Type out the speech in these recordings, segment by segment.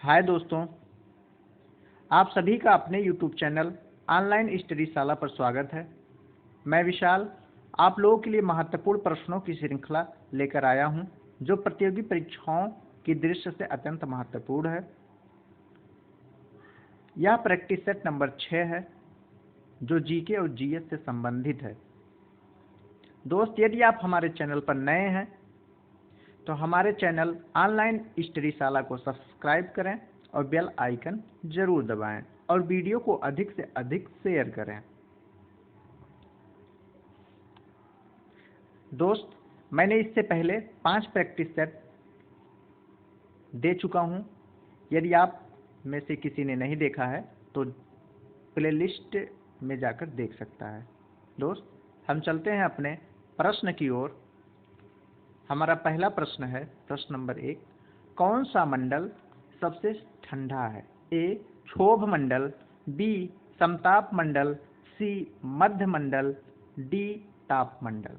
हाय दोस्तों, आप सभी का अपने YouTube चैनल ऑनलाइन स्टडी शाला पर स्वागत है। मैं विशाल आप लोगों के लिए महत्वपूर्ण प्रश्नों की श्रृंखला लेकर आया हूं, जो प्रतियोगी परीक्षाओं की दृष्टि से अत्यंत महत्वपूर्ण है। यह प्रैक्टिस सेट नंबर 6 है, जो जीके और जीएस से संबंधित है। दोस्त, यदि आप हमारे चैनल पर नए हैं तो हमारे चैनल ऑनलाइन स्टडी शाला को सब्सक्राइब करें और बेल आइकन जरूर दबाएं और वीडियो को अधिक से अधिक शेयर करें। दोस्त, मैंने इससे पहले 5 प्रैक्टिस सेट दे चुका हूं। यदि आप में से किसी ने नहीं देखा है तो प्लेलिस्ट में जाकर देख सकता है। दोस्त, हम चलते हैं अपने प्रश्न की ओर। हमारा पहला प्रश्न है, प्रश्न नंबर 1, कौन सा मंडल सबसे ठंडा है? ए क्षोभ मंडल, बी समताप मंडल, सी मध्य मंडल, डी ताप मंडल।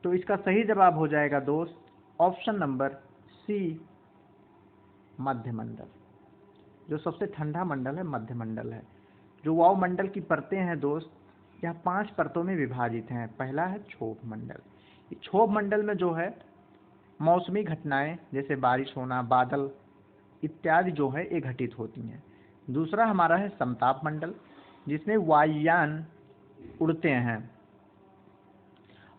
तो इसका सही जवाब हो जाएगा दोस्त ऑप्शन नंबर सी, मध्य मंडल। जो सबसे ठंडा मंडल है मध्य मंडल है। जो वायुमंडल की परतें हैं दोस्त, यह 5 परतों में विभाजित हैं। पहला है क्षोभ मंडल। क्षोभ मंडल में जो है मौसमी घटनाएं जैसे बारिश होना, बादल इत्यादि जो है ये घटित होती हैं। दूसरा हमारा है समताप मंडल, जिसमें वायुयान उड़ते हैं।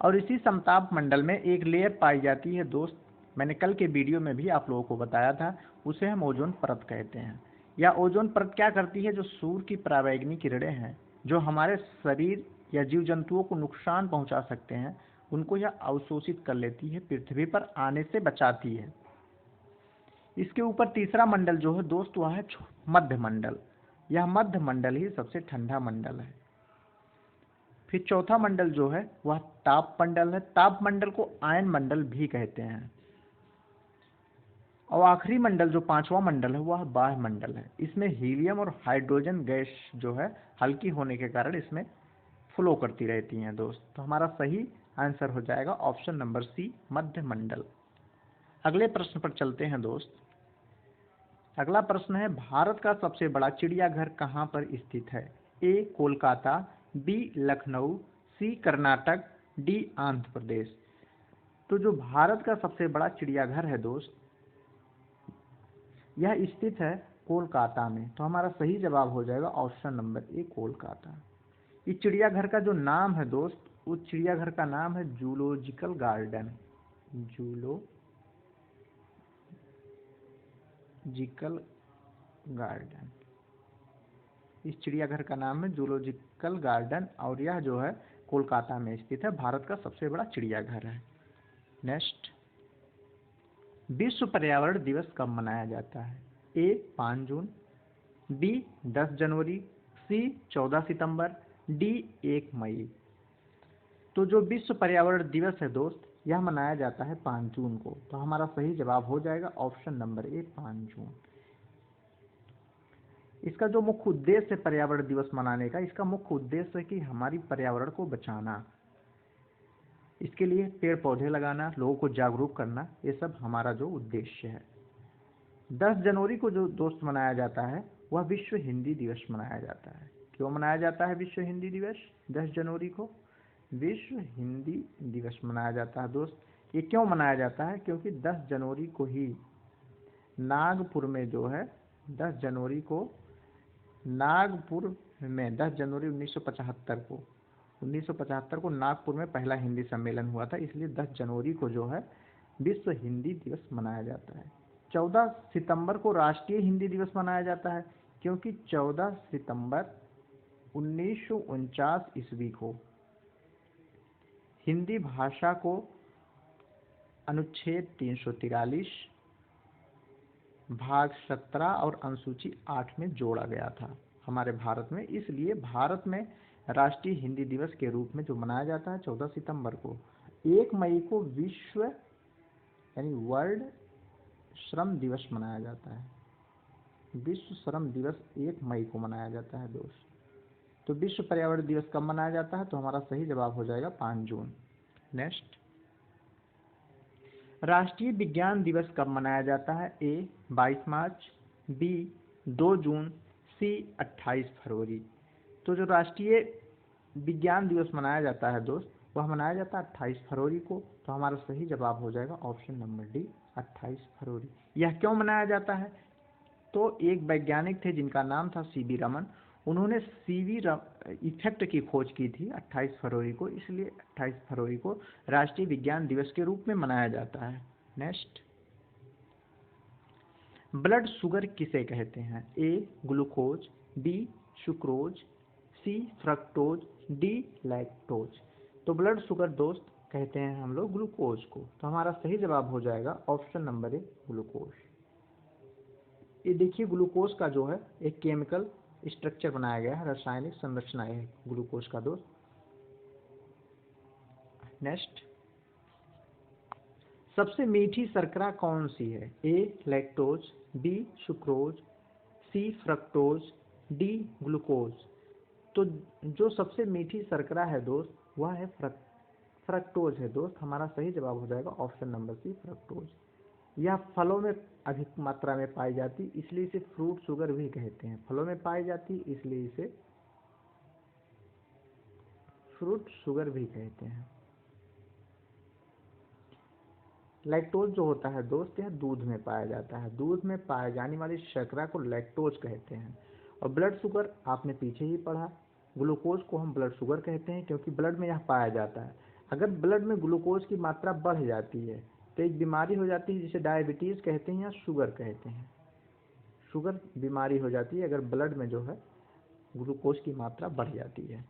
और इसी समताप मंडल में एक लेयर पाई जाती है दोस्त, मैंने कल के वीडियो में भी आप लोगों को बताया था, उसे हम ओजोन परत कहते हैं। यह ओजोन परत क्या करती है? जो सूर्य की पराबैंगनी किरणें हैं, जो हमारे शरीर या जीव जंतुओं को नुकसान पहुंचा सकते हैं, उनको यह अवशोषित कर लेती है, पृथ्वी पर आने से बचाती है। इसके ऊपर तीसरा मंडल जो है दोस्त, वह है मध्य मंडल। यह मध्य मंडल ही सबसे ठंडा मंडल है। फिर चौथा मंडल जो है वह ताप मंडल है। ताप मंडल को आयन मंडल भी कहते हैं। और आखिरी मंडल जो 5वां मंडल है वह बाह्य मंडल है। इसमें हीलियम और हाइड्रोजन गैस जो है हल्की होने के कारण इसमें फ्लो करती रहती हैं दोस्त। तो हमारा सही आंसर हो जाएगा ऑप्शन नंबर सी, मध्य मंडल। अगले प्रश्न पर चलते हैं दोस्त। अगला प्रश्न है, भारत का सबसे बड़ा चिड़ियाघर कहाँ पर स्थित है? ए कोलकाता, बी लखनऊ, सी कर्नाटक, डी आंध्र प्रदेश। तो जो भारत का सबसे बड़ा चिड़ियाघर है दोस्त, यह स्थित है कोलकाता में। तो हमारा सही जवाब हो जाएगा ऑप्शन नंबर ए, कोलकाता। इस चिड़ियाघर का जो नाम है दोस्त, उस चिड़ियाघर का नाम है जूलॉजिकल गार्डन। जूलॉजिकल गार्डन, इस चिड़ियाघर का नाम है जूलॉजिकल गार्डन और यह जो है कोलकाता में स्थित है। भारत का सबसे बड़ा चिड़ियाघर है। नेक्स्ट, विश्व पर्यावरण दिवस कब मनाया जाता है? ए 5 जून, बी 10 जनवरी, सी 14 सितंबर, डी 1 मई। तो जो विश्व पर्यावरण दिवस है दोस्त, यह मनाया जाता है 5 जून को। तो हमारा सही जवाब हो जाएगा ऑप्शन नंबर ए, 5 जून। इसका जो मुख्य उद्देश्य है पर्यावरण दिवस मनाने का, इसका मुख्य उद्देश्य है कि हमारी पर्यावरण को बचाना, इसके लिए पेड़ पौधे लगाना, लोगों को जागरूक करना, ये सब हमारा जो उद्देश्य है। 10 जनवरी को जो दोस्त मनाया जाता है वह विश्व हिंदी दिवस मनाया जाता है। क्यों मनाया जाता है विश्व हिंदी दिवस? 10 जनवरी को विश्व हिंदी दिवस मनाया जाता है दोस्त। ये क्यों मनाया जाता है? क्योंकि 10 जनवरी को ही नागपुर में जो है 10 जनवरी को नागपुर में 10 जनवरी 1975 को नागपुर में पहला हिंदी सम्मेलन हुआ था। इसलिए 10 जनवरी को जो है विश्व हिंदी दिवस मनाया जाता है। 14 सितंबर को राष्ट्रीय हिंदी दिवस मनाया जाता है, क्योंकि 14 सितंबर 1949 ईस्वी को हिंदी भाषा को अनुच्छेद 343 भाग 17 और अनुसूची 8 में जोड़ा गया था हमारे भारत में। इसलिए भारत में राष्ट्रीय हिंदी दिवस के रूप में जो मनाया जाता है 14 सितंबर को। 1 मई को विश्व यानी वर्ल्ड श्रम दिवस मनाया जाता है। विश्व श्रम दिवस 1 मई को मनाया जाता है दोस्त। तो विश्व पर्यावरण दिवस कब मनाया जाता है? तो हमारा सही जवाब हो जाएगा 5 जून। नेक्स्ट, राष्ट्रीय विज्ञान दिवस कब मनाया जाता है? ए 22 मार्च, बी 2 जून, सी 28 फरवरी। तो जो राष्ट्रीय विज्ञान दिवस मनाया जाता है दोस्त, वह मनाया जाता है 28 फरवरी को। तो हमारा सही जवाब हो जाएगा ऑप्शन नंबर डी 28 फरवरी। यह क्यों मनाया जाता है? तो एक वैज्ञानिक थे जिनका नाम था सीवी रमन। उन्होंने सीवी इफेक्ट की खोज की थी 28 फरवरी को, इसलिए 28 फरवरी को राष्ट्रीय विज्ञान दिवस के रूप में मनाया जाता है। नेक्स्ट, ब्लड शुगर किसे कहते हैं? ए ग्लूकोज, बी सुक्रोज, सी फ्रक्टोज, डी लैक्टोज। तो ब्लड शुगर दोस्त कहते हैं हम लोग ग्लूकोज को। तो हमारा सही जवाब हो जाएगा ऑप्शन नंबर ए ग्लूकोज। ये देखिए ग्लूकोज का जो है एक केमिकल स्ट्रक्चर बनाया गया है, रासायनिक संरचना है ग्लूकोज का दोस्त। नेक्स्ट, सबसे मीठी शर्करा कौन सी है? ए लैक्टोज, बी सुक्रोज, सी फ्रक्टोज, डी ग्लूकोज। तो जो सबसे मीठी शर्करा है दोस्त वह है फ्रक्टोज है दोस्त। हमारा सही जवाब हो जाएगा ऑप्शन नंबर सी फ्रक्टोज। यह फलों में अधिक मात्रा में पाई जाती, इसलिए इसे फ्रूट शुगर भी कहते हैं। फलों में पाई जाती इसलिए इसे फ्रूट शुगर भी कहते हैं। लैक्टोज जो होता है दोस्त यह दूध में पाया जाता है। दूध में पाए जाने वाली शर्करा को लैक्टोज कहते हैं। और ब्लड शुगर आपने पीछे ही पढ़ा, ग्लूकोज को हम ब्लड शुगर कहते हैं क्योंकि ब्लड में यह पाया जाता है। अगर ब्लड में ग्लूकोज की मात्रा बढ़ जाती है तो एक बीमारी हो जाती है जिसे डायबिटीज कहते हैं या शुगर कहते हैं। शुगर बीमारी हो जाती है अगर ब्लड में जो है ग्लूकोज की मात्रा बढ़ जाती है।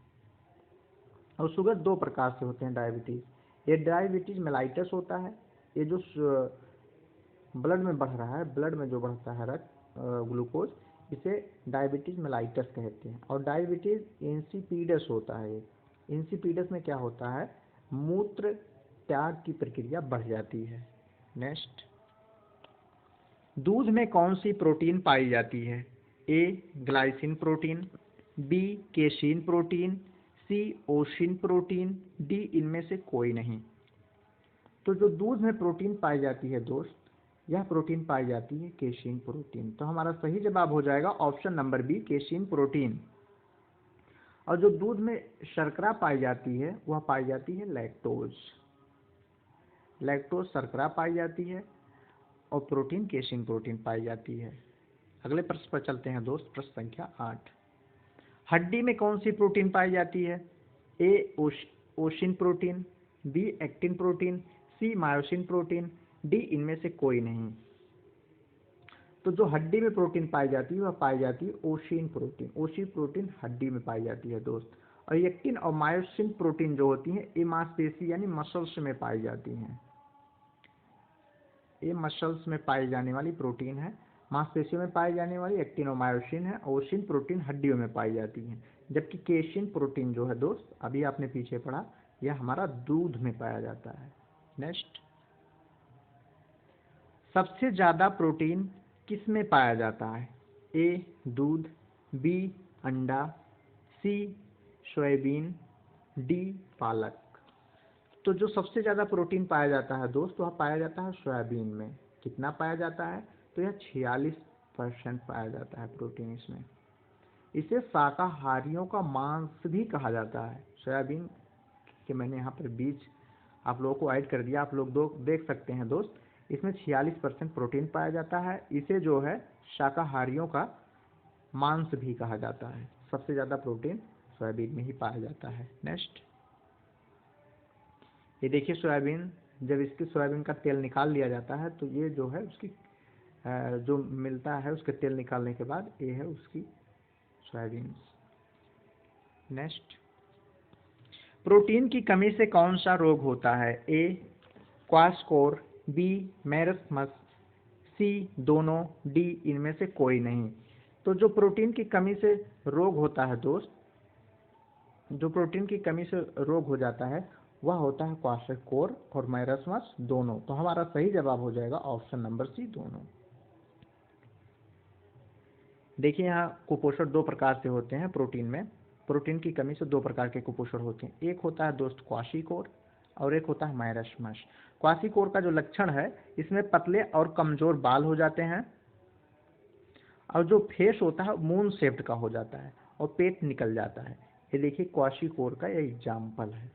और शुगर दो प्रकार से होते हैं डायबिटीज। ये डायबिटीज मेलाइटस होता है, ये जो ब्लड में बढ़ रहा है, ब्लड में जो बढ़ता है ग्लूकोज, इसे डायबिटीज मेलाइटस कहते हैं। और डायबिटीज इंसिपिडस होता है। इंसिपिडस में क्या होता है, मूत्र त्याग की प्रक्रिया बढ़ जाती है। नेक्स्ट, दूध में कौन सी प्रोटीन पाई जाती है? A glycine protein, B casein protein, C ossein protein, D इनमें से कोई नहीं। तो जो दूध में प्रोटीन पाई जाती है दोस्त, यह प्रोटीन पाई जाती है केसीन प्रोटीन। तो हमारा सही जवाब हो जाएगा option number B casein protein. और जो दूध में शर्करा पाई जाती है वह पाई जाती है लैक्टोज। लैक्टोज शर्करा पाई जाती है और प्रोटीन केसीन प्रोटीन पाई जाती है। अगले प्रश्न पर चलते हैं दोस्त, प्रश्न संख्या 8। हड्डी में कौन सी प्रोटीन पाई जाती है? ए ओसिन प्रोटीन, बी एक्टिन प्रोटीन, सी मायोसिन प्रोटीन, डी इनमें से कोई नहीं। तो जो हड्डी में प्रोटीन पाई जाती है वह पाई जाती है ओसिन प्रोटीन। ओसिन प्रोटीन हड्डी में पाई जाती है दोस्त। और एक्टिन और मायोसिन प्रोटीन जो होती हैं ये मांसपेशी यानी मसल्स में पाई जाती हैं। ये मसल्स में पाई जाने वाली प्रोटीन है। मांसपेशियों में पाई जाने वाली एक्टिन और मायोसिन है। ओसिन प्रोटीन हड्डियों में पाई जाती है। जबकि केसिन प्रोटीन जो है दोस्त, अभी आपने पीछे पढ़ा, यह हमारा दूध में पाया जाता है। नेक्स्ट, सबसे ज्यादा प्रोटीन किस में पाया जाता है? ए दूध, बी अंडा, सी सोयाबीन, डी पालक। तो जो सबसे ज्यादा प्रोटीन पाया जाता है दोस्त वह पाया जाता है सोयाबीन में। कितना पाया जाता है? तो यह 46% पाया जाता है प्रोटीन इसमें। इसे शाकाहारियों का मांस भी कहा जाता है। सोयाबीन के मैंने यहाँ पर बीज आप लोगों को ऐड कर दिया, आप लोग देख सकते हैं दोस्त, इसमें 46% प्रोटीन पाया जाता है। इसे जो है शाकाहारियों का मांस भी कहा जाता है। सबसे ज़्यादा प्रोटीन सोयाबीन में ही पाया जाता है। नेक्स्ट, ये देखिए सोयाबीन, जब इसकी सोयाबीन का तेल निकाल लिया जाता है तो ये जो है उसकी जो मिलता है उसके तेल निकालने के बाद ये है उसकी सोयाबीन। नेक्स्ट, प्रोटीन की कमी से कौन सा रोग होता है? ए क्वाशकोर, बी मेरस्मस, सी दोनों, डी इनमें से कोई नहीं। तो जो प्रोटीन की कमी से रोग होता है दोस्त, जो प्रोटीन की कमी से रोग हो जाता है वह होता है क्वाशकोर और मेरस्मस दोनों। तो हमारा सही जवाब हो जाएगा ऑप्शन नंबर सी दोनों। देखिए यहाँ कुपोषण दो प्रकार से होते हैं प्रोटीन में। प्रोटीन की कमी से दो प्रकार के कुपोषण होते हैं। एक होता है दोस्त क्वाशिकोर और एक होता है मेरस्मस। क्वाशीकोर का जो लक्षण है, इसमें पतले और कमजोर बाल हो जाते हैं और जो फेस होता है मून शेप्ड का हो जाता है और पेट निकल जाता है। ये देखिए क्वाशीकोर का ये एग्जाम्पल है।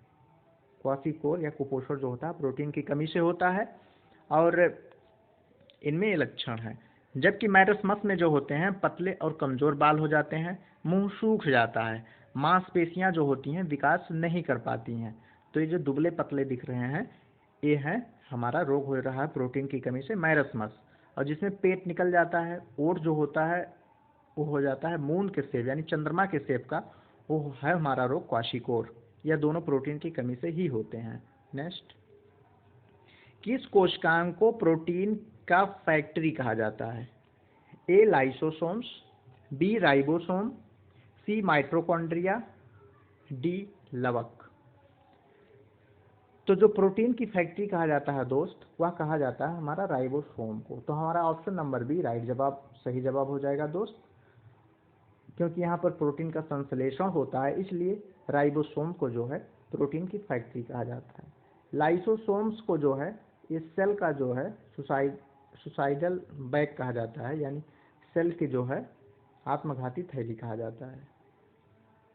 क्वाशीकोर या कुपोषण जो होता है प्रोटीन की कमी से होता है और इनमें ये लक्षण है। जबकि मैरस्मस में जो होते हैं पतले और कमजोर बाल हो जाते हैं, मुंह सूख जाता है, मांसपेशियां जो होती हैं विकास नहीं कर पाती हैं। तो ये जो दुबले पतले दिख रहे हैं ये है हमारा रोग हो रहा है प्रोटीन की कमी से मैरस्मस। और जिसमें पेट निकल जाता है, ओट जो होता है वो हो जाता है मून के शेप यानी चंद्रमा के शेप का, वो है हमारा रोग क्वाशीकोर। यह दोनों प्रोटीन की कमी से ही होते हैं। नेक्स्ट, किस कोशिकांग को प्रोटीन का फैक्ट्री कहा जाता है? ए लाइसोसोम्स, बी राइबोसोम, सी माइटोकॉन्ड्रिया, डी लवक। तो जो प्रोटीन की फैक्ट्री कहा जाता है दोस्त, वह कहा जाता है हमारा राइबोसोम को। तो हमारा ऑप्शन नंबर बी राइट जवाब सही जवाब हो जाएगा दोस्त, क्योंकि यहाँ पर प्रोटीन का संश्लेषण होता है इसलिए राइबोसोम को जो है प्रोटीन की फैक्ट्री कहा जाता है। लाइसोसोम्स को जो है इस सेल का जो है सुसाइडल बैग कहा जाता है, यानी सेल की जो है आत्मघाती थैली कहा जाता है।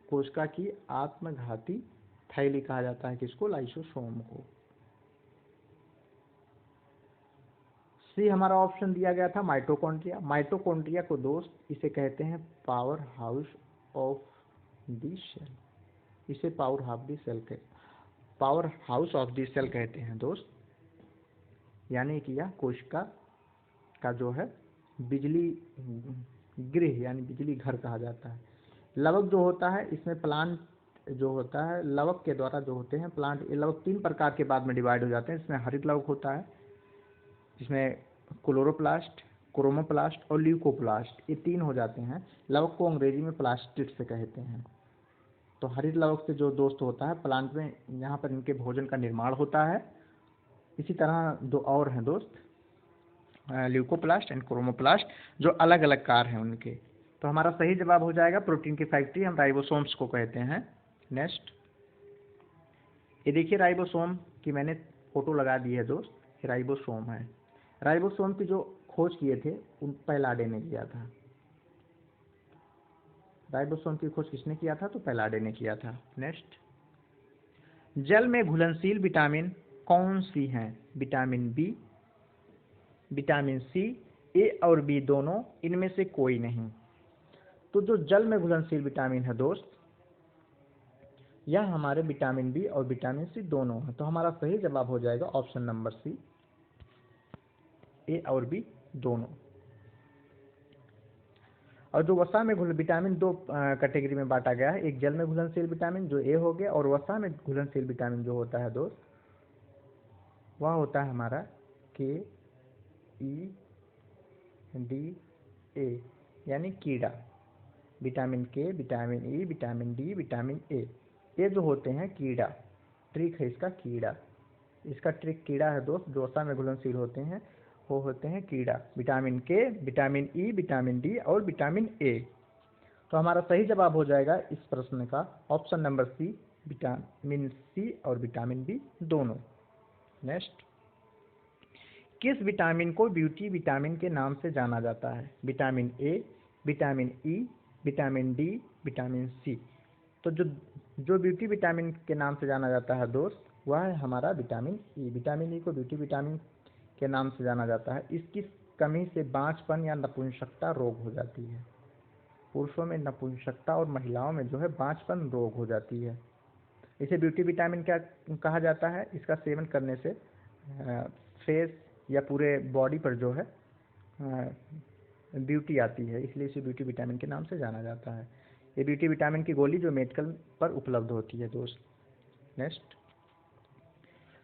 कोशिका की आत्मघाती थैली कहा जाता है किसको? लाइसोसोम को। सी हमारा ऑप्शन दिया गया था माइटोकॉन्ड्रिया। माइटोकॉन्ड्रिया को दोस्त इसे कहते हैं power house of the cell, इसे power house of the cell कहते हैं दोस्त। यानी कि यह कोशिका का जो है बिजली गृह यानी बिजली घर कहा जाता है। लवक जो होता है इसमें प्लांट जो होता है लवक के द्वारा जो होते हैं प्लांट, ये लवक 3 प्रकार के बाद में डिवाइड हो जाते हैं। इसमें हरित लवक होता है, जिसमें क्लोरोप्लास्ट, क्रोमोप्लास्ट और ल्यूकोप्लास्ट, ये 3 हो जाते हैं। लवक को अंग्रेजी में प्लास्टिड से कहते हैं। तो हरित लवक से जो दोस्त होता है प्लांट में, यहाँ पर इनके भोजन का निर्माण होता है। इसी तरह 2 और हैं दोस्त, ल्यूकोप्लास्ट एंड क्रोमोप्लास्ट, जो अलग अलग कार्य हैं उनके। तो हमारा सही जवाब हो जाएगा प्रोटीन की फैक्ट्री हम राइबोसोम्स को कहते हैं। नेक्स्ट, ये देखिए राइबोसोम की मैंने फोटो लगा दी है दोस्त, ये राइबोसोम है। राइबोसोम की जो खोज किए थे उन पैलाडे ने किया था। राइबोसोम की खोज किसने किया था? तो पैलाडे ने किया था। नेक्स्ट, जल में घुलनशील विटामिन कौन सी हैं? Vitamin B, vitamin C, A और बी दोनों, इनमें से कोई नहीं। तो जो जल में घुलनशील विटामिन है दोस्त, यह हमारे विटामिन बी और विटामिन सी दोनों है। तो हमारा सही जवाब हो जाएगा ऑप्शन नंबर सी, ए और बी दोनों। और जो वसा में विटामिन 2 कैटेगरी में बांटा गया है, एक जल में घुलनशील विटामिन जो ए हो गया, और वसा में घुलनशील विटामिन जो होता है दोस्त वह होता है हमारा के ई डी ए, यानी कीड़ा। Vitamin K, vitamin E, vitamin D, vitamin A, ये जो होते हैं कीड़ा, ट्रिक है इसका कीड़ा। इसका ट्रिक कीड़ा है दोस्त, जो वसा में घुलनशील होते हैं वो होते हैं कीड़ा। Vitamin K, vitamin E, vitamin D और विटामिन ए। तो हमारा सही जवाब हो जाएगा इस प्रश्न का option number C, vitamin C और विटामिन बी दोनों। नेक्स्ट, किस विटामिन को ब्यूटी विटामिन के नाम से जाना जाता है? Vitamin A, vitamin E, vitamin D, vitamin C. तो जो ब्यूटी विटामिन के नाम से जाना जाता है दोस्त वह है हमारा विटामिन ई। विटामिन ई को ब्यूटी विटामिन के नाम से जाना जाता है। इसकी कमी से बांझपन या नपुंसकता रोग हो जाती है। पुरुषों में नपुंसकता और महिलाओं में जो है बांझपन रोग हो जाती है। इसे ब्यूटी विटामिन क्या कहा जाता है? इसका सेवन करने से फेस या पूरे बॉडी पर जो है ब्यूटी आती है, इसलिए इसे ब्यूटी विटामिन के नाम से जाना जाता है। ये ब्यूटी विटामिन की गोली जो मेडिकल पर उपलब्ध होती है दोस्त। नेक्स्ट,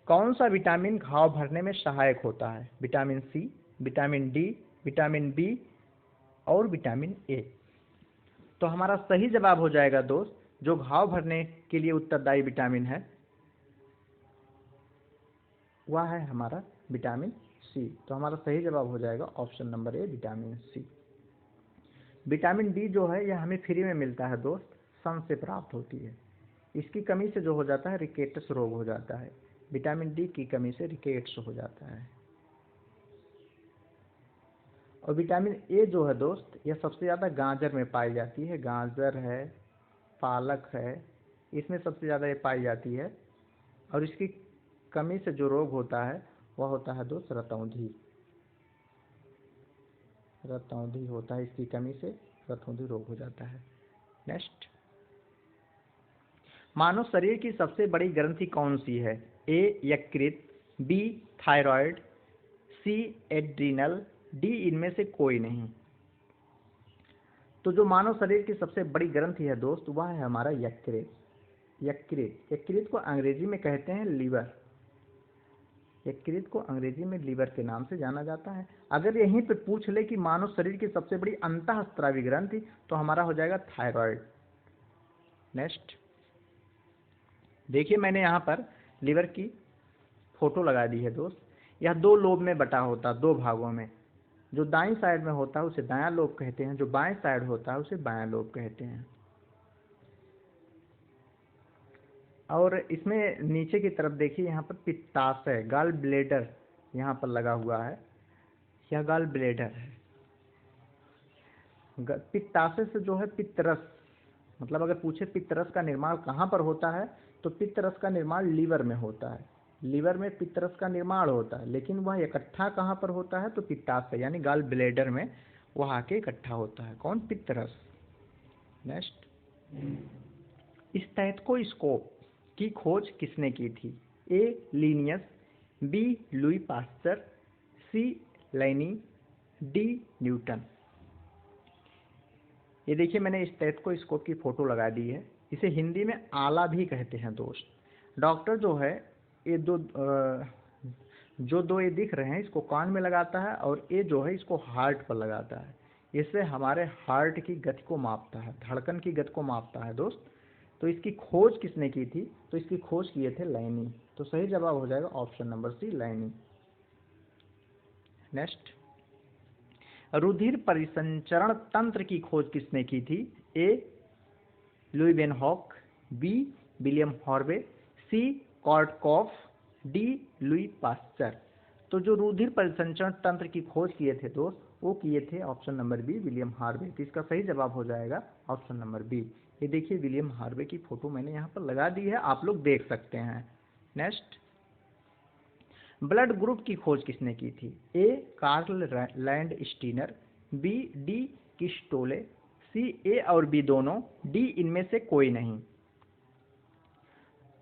कौन सा विटामिन घाव भरने में सहायक होता है? Vitamin C, vitamin D, vitamin B और विटामिन ए। तो हमारा सही जवाब हो जाएगा दोस्त, जो घाव भरने के लिए उत्तरदायी विटामिन है वह है हमारा विटामिन सी। तो हमारा सही जवाब हो जाएगा option number A, vitamin C. Vitamin D जो है यह हमें फ्री में मिलता है दोस्त, सन से प्राप्त होती है। इसकी कमी से जो हो जाता है रिकेटस रोग हो जाता है। विटामिन डी की कमी से रिकेट्स हो जाता है। और विटामिन ए जो है दोस्त, यह सबसे ज़्यादा गाजर में पाई जाती है। गाजर है, पालक है, इसमें सबसे ज़्यादा ये पाई जाती है। और इसकी कमी से जो रोग होता है वह होता है दोस्त रतौंधी। रतौंधी होता है, इसकी कमी से रतौंधी रोग हो जाता है। नेक्स्ट, मानव शरीर की सबसे बड़ी ग्रंथि कौन सी है? ए यकृत, बी थायराइड, सी एड्रिनल, डी इनमें से कोई नहीं। तो जो मानव शरीर की सबसे बड़ी ग्रंथि है दोस्त, वह है हमारा यकृत। यकृत, यकृत को अंग्रेजी में कहते हैं लीवर। यकृत को अंग्रेजी में लीवर के नाम से जाना जाता है। अगर यहीं पे पूछ ले कि मानव शरीर की सबसे बड़ी अंतःस्रावी ग्रंथि, तो हमारा हो जाएगा थायराइड। नेक्स्ट, देखिए मैंने यहाँ पर लीवर की फोटो लगा दी है दोस्त। यह दो लोब में बटा होता है, दो भागों में। जो दाईं साइड में होता है उसे दायां लोब कहते हैं, जो बाएं साइड होता है उसे बायां लोब कहते हैं। और इसमें नीचे की तरफ देखिए, यहाँ पर पित्ताशय, गाल ब्लेडर यहाँ पर लगा हुआ है। यह गाल ब्लेडर है। पित्ताशय से जो है पित्तरस, मतलब अगर पूछे पित्तरस का निर्माण कहाँ पर होता है, तो पित्तरस का निर्माण लीवर में होता है। लीवर में पित्तरस का निर्माण होता है, लेकिन वह इकट्ठा कहाँ पर होता है, तो पित्ताशय यानी गाल ब्लेडर में वह आके इकट्ठा होता है। कौन? पित्तरस। नेक्स्ट, स्टेथोस्कोप की खोज किसने की थी? ए लीनियस, बी लुई पास्चर, सी लैनी, डी न्यूटन। ये देखिए मैंने स्टेथोस्कोप की फोटो लगा दी है। इसे हिंदी में आला भी कहते हैं दोस्त। डॉक्टर जो है ये दो ये दिख रहे हैं, इसको कान में लगाता है, और ये जो है इसको हार्ट पर लगाता है। इससे हमारे हार्ट की गति को मापता है, धड़कन की गति को मापता है दोस्त। तो इसकी खोज किसने की थी? तो इसकी खोज किए थे लैनी। तो सही जवाब हो जाएगा ऑप्शन नंबर सी, लैनी। नेक्स्ट, रुधिर परिसंचरण तंत्र की खोज किसने की थी? ए लुईवेनहॉक, बी विलियम हॉर्वे, सी कॉर्टकॉफ, डी लुई पास्चर। तो जो रुधिर परिसंचरण तंत्र की खोज किए थे दोस्त, वो किए थे option number B, William Harvey. तो इसका सही जवाब हो जाएगा ऑप्शन नंबर बी। ये देखिए विलियम हार्वे की फोटो मैंने यहाँ पर लगा दी है, आप लोग देख सकते हैं। नेक्स्ट, ब्लड ग्रुप की खोज किसने की थी? A Karl Landsteiner, B डी किस्टोले, सी ए और बी दोनों, डी इनमें से कोई नहीं।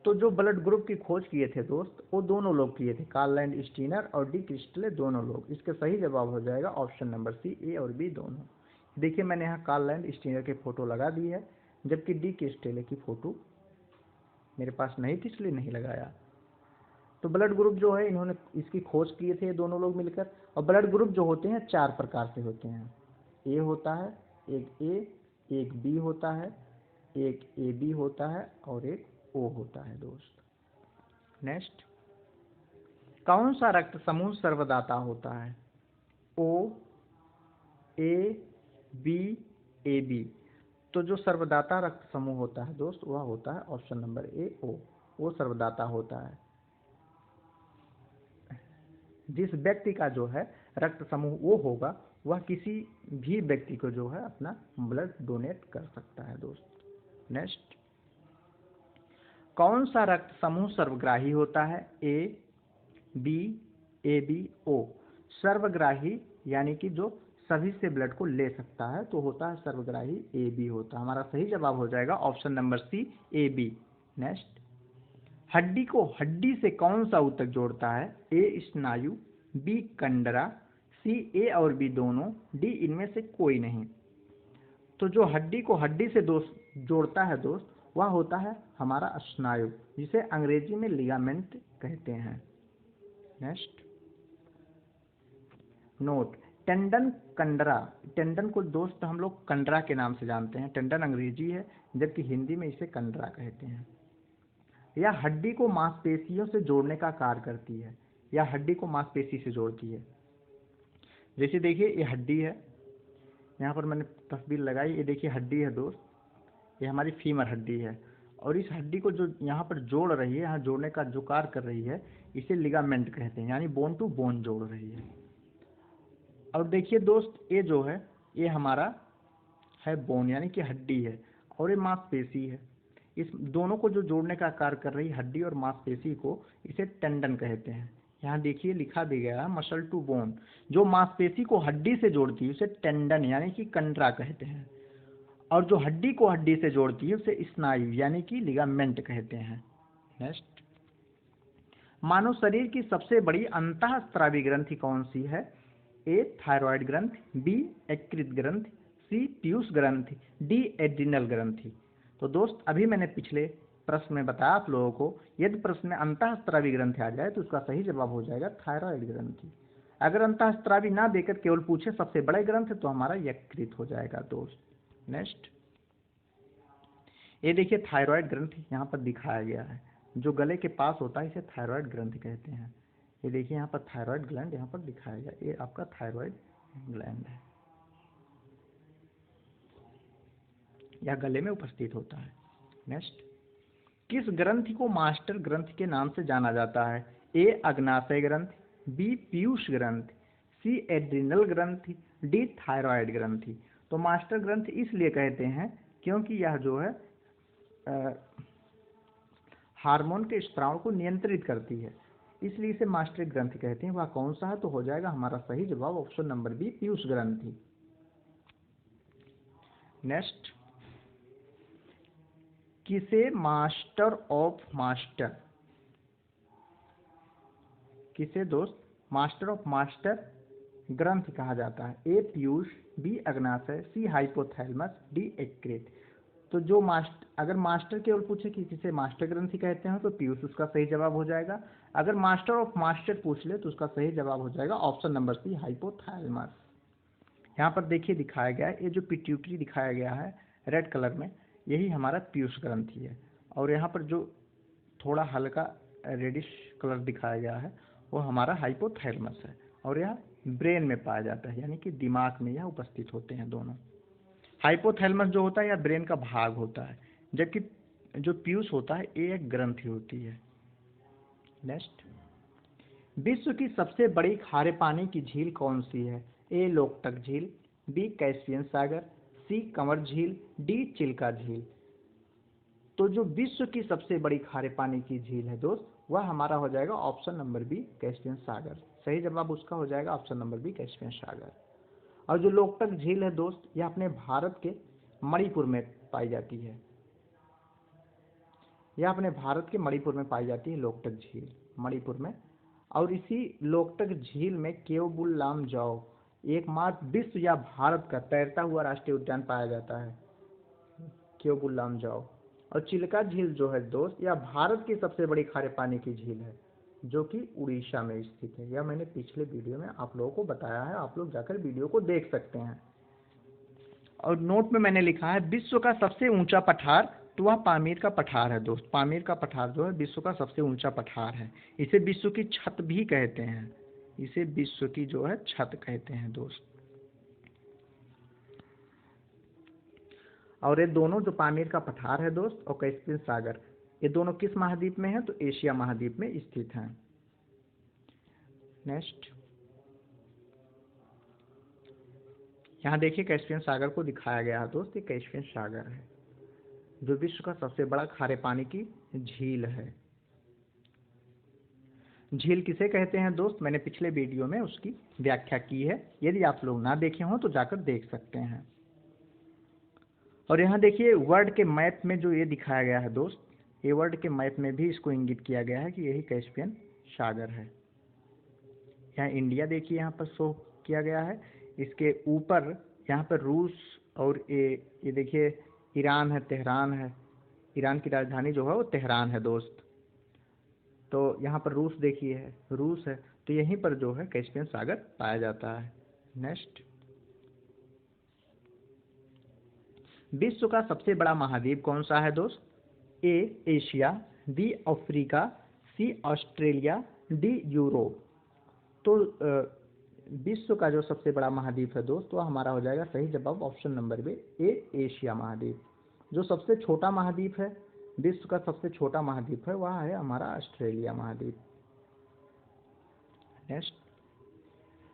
तो जो ब्लड ग्रुप की खोज किए थे दोस्त, वो दोनों लोग किए थे, कार्ल लैंड स्टीनर और डी क्रिस्टले, दोनों लोग। इसका सही जवाब हो जाएगा ऑप्शन नंबर सी, ए और बी दोनों। देखिए मैंने यहाँ कार्ल लैंड स्टीनर की फोटो लगा दी है, जबकि डी क्रिस्टले की फोटो मेरे पास नहीं थी, इसलिए नहीं लगाया। तो ब्लड ग्रुप जो है इन्होंने इसकी खोज किए थे दोनों लोग मिलकर। और ब्लड ग्रुप जो होते हैं चार प्रकार से होते हैं। ए होता है, एक ए, एक बी होता है, एक ए बी होता है, और एक ओ होता है दोस्त। नेक्स्ट, कौन सा रक्त समूह सर्वदाता होता है? ओ, ए, बी, ए बी। तो जो सर्वदाता रक्त समूह होता है दोस्त, वह होता है ऑप्शन नंबर ए, ओ। वो सर्वदाता होता है। जिस व्यक्ति का जो है रक्त समूह वो होगा, वह किसी भी व्यक्ति को जो है अपना ब्लड डोनेट कर सकता है दोस्त। नेक्स्ट, कौन सा रक्त समूह सर्वग्राही होता है? ए बी, ए बी, ओ। सर्वग्राही यानी कि जो सभी से ब्लड को ले सकता है, तो होता है सर्वग्राही, ए बी होता है। हमारा सही जवाब हो जाएगा option number C, A B. Next, हड्डी को हड्डी से कौन सा ऊतक जोड़ता है? ए स्नायु, बी कंडरा, सी ए और बी दोनों, डी इनमें से कोई नहीं। तो जो हड्डी को हड्डी से दोस्त जोड़ता है दोस्त, वह होता है हमारा स्नायु, जिसे अंग्रेजी में लिगामेंट कहते हैं। Next, note, tendon कंडरा। टेंडन को दोस्त हम लोग कंडरा के नाम से जानते हैं। टेंडन अंग्रेजी है, जबकि हिंदी में इसे कंडरा कहते हैं। यह हड्डी को मांसपेशियों से जोड़ने का कार्य करती है। यह हड्डी को मांसपेशी से जोड़ती है। जैसे देखिए ये हड्डी है, यहाँ पर मैंने तस्वीर लगाई, ये देखिए हड्डी है दोस्त, ये हमारी फीमर हड्डी है। और इस हड्डी को जो यहाँ पर जोड़ रही है, यहाँ जोड़ने का जो कार्य कर रही है, इसे लिगामेंट कहते हैं, यानी बोन टू बोन जोड़ रही है। और देखिए दोस्त, ये जो है ये हमारा है बोन यानी कि हड्डी है, और ये मांसपेशी है। इस दोनों को जो जोड़ने का कार्य कर रही हड्डी और मांसपेशी को इसे टेंडन कहते हैं। यहाँ देखिए लिखा भी गया है मसल टू बोन। जो मांसपेशी को हड्डी से जोड़ती है उसे टेंडन यानी कि कंडरा कहते हैं, और जो हड्डी को हड्डी से जोड़ती है उसे स्नायु यानी कि लिगामेंट कहते हैं। नेक्स्ट, मानव शरीर की सबसे बड़ी अंतःस्रावी ग्रंथि कौन सी है? ए थायराइड ग्रंथि, बी यकृत ग्रंथि, सी पीयूष ग्रंथि, डी एड्रिनल ग्रंथि। तो दोस्त अभी मैंने पिछले प्रश्न में बताया आप लोगों को, यदि प्रश्न में अंतःस्रावी ग्रंथि आ जाए तो उसका सही जवाब हो जाएगा थायराइड ग्रंथि। अगर अंतःस्रावी ना देकर केवल पूछे सबसे बड़े ग्रंथ तो हमारा यकृत हो जाएगा दोस्त। नेक्स्ट, ये देखिए थायराइड ग्रंथि यहाँ पर दिखाया गया है, जो गले के पास होता है इसे थायराइड ग्रंथि कहते हैं। ये देखिए यहाँ पर थायराइड ग्लैंड यहाँ पर दिखाया गया, ये आपका थायराइड ग्लैंड है, यह गले में उपस्थित होता है। नेक्स्ट, किस ग्रंथि को मास्टर ग्रंथि के नाम से जाना जाता है? ए अग्नाशय ग्रंथि, बी पीयूष ग्रंथि, सी एड्रिनल ग्रंथि, डी थायराइड ग्रंथि। तो मास्टर ग्रंथि इसलिए कहते हैं क्योंकि यह जो है हार्मोन के स्त्राव को नियंत्रित करती है, इसलिए इसे मास्टर ग्रंथि कहते हैं। वह कौन सा है? तो हो जाएगा हमारा सही जवाब ऑप्शन नंबर बी, पीयूष ग्रंथि। नेक्स्ट, किसे मास्टर ऑफ मास्टर, किसे दोस्त मास्टर ऑफ मास्टर ग्रंथि कहा जाता है? ए पीयूष, बी अग्नाशय, सी हाइपोथैलेमस, डी यकृत। तो जो अगर मास्टर केवल पूछे कि किसे मास्टर ग्रंथि कहते हैं तो पीयूष उसका सही जवाब हो जाएगा। अगर मास्टर ऑफ मास्टर पूछ ले तो उसका सही जवाब हो जाएगा ऑप्शन नंबर सी, हाइपोथैलेमस। यहाँ पर देखिए दिखाया गया है, ये जो पिट्यूटरी दिखाया गया है रेड कलर में, यही हमारा पीयूष ग्रंथि है। और यहाँ पर जो थोड़ा हल्का रेडिश कलर दिखाया गया है वो हमारा हाइपोथैलेमस है, और यह ब्रेन में पाया जाता है, यानी कि दिमाग में यह उपस्थित होते हैं दोनों। हाइपोथैलेमस जो होता है यह ब्रेन का भाग होता है, जबकि जो पीयूष होता है ये एक ग्रंथि होती है। नेक्स्ट, विश्व की सबसे बड़ी खारे पानी की झील कौन सी है? ए लोकटक झील, बी कैस्पियन सागर, सी कंवर झील, डी चिल्का झील। तो जो विश्व की सबसे बड़ी खारे पानी की झील है दोस्त वह हमारा हो जाएगा ऑप्शन नंबर बी, कैस्पियन सागर। सही जवाब उसका हो जाएगा ऑप्शन नंबर बी, कैस्पियन सागर। और जो लोकटक झील है दोस्त यह अपने भारत के मणिपुर में पाई जाती है, यह अपने भारत के मणिपुर में पाई जाती है लोकटक झील, मणिपुर में। और इसी लोकटक झील में केओबुल लामजाओ एकमात्र विश्व या भारत का तैरता हुआ राष्ट्रीय उद्यान पाया जाता है, केओबुल लामजाओ। और चिल्का झील जो है दोस्त यह भारत की सबसे बड़ी खारे पानी की झील है, जो कि उड़ीसा में स्थित है। यह मैंने पिछले वीडियो में आप लोगों को बताया है, आप लोग जाकर वीडियो को देख सकते हैं। और नोट में मैंने लिखा है विश्व का सबसे ऊंचा पठार, तो वह पामीर का पठार है दोस्त। पामीर का पठार जो है विश्व का सबसे ऊंचा पठार है, इसे विश्व की छत भी कहते हैं, इसे विश्व की जो है छत कहते हैं दोस्त। और ये दोनों जो पामीर का पठार है दोस्त और कैस्पियन सागर, ये दोनों किस महाद्वीप में है? तो एशिया महाद्वीप में स्थित हैं। नेक्स्ट, यहाँ देखिए कैस्पियन सागर को दिखाया गया है दोस्त, ये कैस्पियन सागर है जो विश्व का सबसे बड़ा खारे पानी की झील है। झील किसे कहते हैं दोस्त मैंने पिछले वीडियो में उसकी व्याख्या की है, यदि आप लोग ना देखे हो तो जाकर देख सकते हैं। और यहाँ देखिए वर्ल्ड के मैप में जो ये दिखाया गया है दोस्त, ये वर्ल्ड के मैप में भी इसको इंगित किया गया है कि यही कैस्पियन सागर है। यहाँ इंडिया देखिए यहाँ पर शो किया गया है, इसके ऊपर यहाँ पर रूस और ये देखिए ईरान है, तेहरान है, ईरान की राजधानी जो है वो तेहरान है दोस्त। तो यहाँ पर रूस देखिए है, रूस है, तो यहीं पर जो है कैस्पियन सागर पाया जाता है। नेक्स्ट, विश्व का सबसे बड़ा महाद्वीप कौन सा है दोस्त? A Asia, B Africa, C Australia, D Europe. तो विश्व का जो सबसे बड़ा महाद्वीप है दोस्त वो हमारा हो जाएगा सही जवाब option number B, A Asia महाद्वीप। जो सबसे छोटा महाद्वीप है विश्व का सबसे छोटा महाद्वीप है वह है हमारा ऑस्ट्रेलिया महाद्वीप। नेक्स्ट,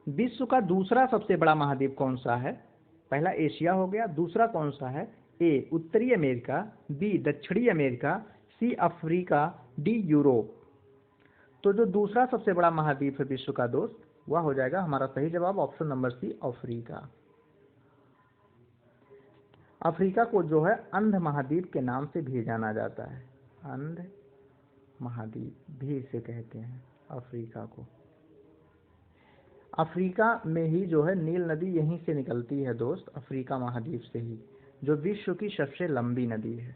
विश्व का दूसरा सबसे बड़ा महाद्वीप कौन सा है? पहला एशिया हो गया, दूसरा कौन सा है? ए उत्तरी अमेरिका, बी दक्षिणी America, C Africa, D Europe. तो जो दूसरा सबसे बड़ा महाद्वीप है विश्व का दोस्त, वह हो जाएगा हमारा सही जवाब option number C Africa. Africa को जो है अंध महाद्वीप के नाम से भी जाना जाता है, अंध महाद्वीप भी इसे कहते हैं अफ्रीका को। अफ्रीका में ही जो है नील नदी यहीं से निकलती है दोस्त, अफ्रीका महाद्वीप से ही, जो विश्व की सबसे लंबी नदी है।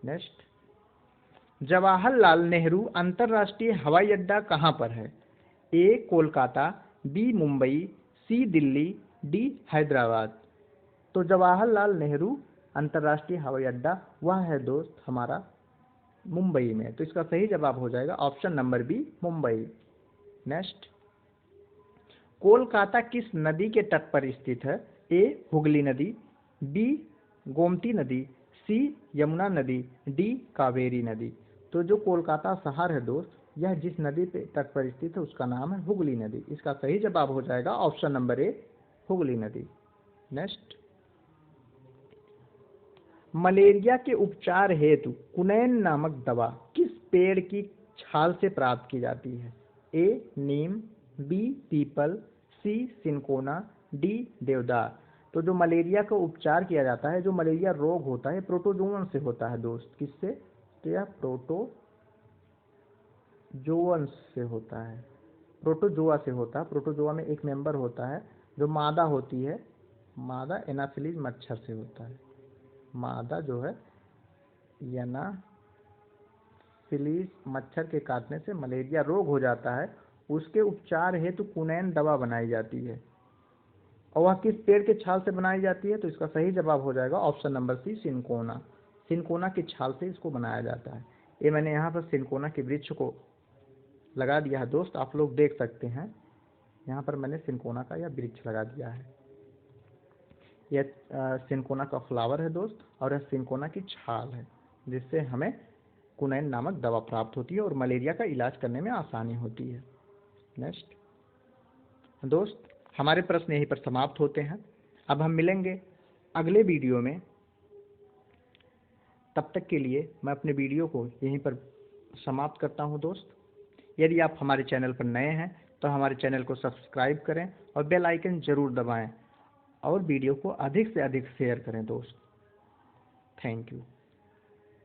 नेक्स्ट, जवाहरलाल नेहरू अंतर्राष्ट्रीय हवाई अड्डा कहाँ पर है? ए कोलकाता, बी मुंबई, सी दिल्ली, डी हैदराबाद। तो जवाहरलाल नेहरू अंतर्राष्ट्रीय हवाई अड्डा वह है दोस्त हमारा मुंबई में। तो इसका सही जवाब हो जाएगा option number B Mumbai. Next, Kolkata किस नदी के तट पर स्थित है? ए हुगली नदी, बी गोमती नदी, सी यमुना नदी, डी कावेरी नदी। तो जो कोलकाता शहर है दोस्त, यह जिस नदी पे तट पर स्थित है उसका नाम है हुगली नदी। इसका सही जवाब हो जाएगा ऑप्शन नंबर ए हुगली नदी। नेक्स्ट, मलेरिया के उपचार हेतु कुनैन नामक दवा किस पेड़ की छाल से प्राप्त की जाती है? ए नीम, बी पीपल, सी सिनकोना, डी देवदार। तो जो मलेरिया का उपचार किया जाता है, जो मलेरिया रोग होता है प्रोटोजोवन से होता है दोस्त। किससे? तो यह प्रोटोजोवन से होता है, प्रोटोजोआ से होता है। प्रोटोजोआ में एक मेंबर होता है जो मादा होती है, मादा एनाफिलीज मच्छर से होता है। मादा जो है एनाफिलीज मच्छर के काटने से मलेरिया रोग हो जाता है, उसके उपचार हेतु कुनैन दवा बनाई जाती है। और वह किस पेड़ के छाल से बनाई जाती है? तो इसका सही जवाब हो जाएगा option number C cinchona. Cinchona की छाल से इसको बनाया जाता है। ये मैंने यहाँ पर सिनकोना के वृक्ष को लगा दिया है दोस्त, आप लोग देख सकते हैं यहाँ पर मैंने सिनकोना का यह वृक्ष लगा दिया है। यह सिनकोना का फ्लावर है दोस्त, और यह सिनकोना की छाल है, जिससे हमें कुनैन नामक दवा प्राप्त होती है और मलेरिया का इलाज करने में आसानी होती है। नेक्स्ट दोस्त, हमारे प्रश्न यहीं पर समाप्त होते हैं। अब हम मिलेंगे अगले वीडियो में। तब तक के लिए मैं अपने वीडियो को यहीं पर समाप्त करता हूं दोस्त। यदि आप हमारे चैनल पर नए हैं तो हमारे चैनल को सब्सक्राइब करें और बेल आइकन जरूर दबाएं और वीडियो को अधिक से अधिक शेयर करें दोस्त। Thank you.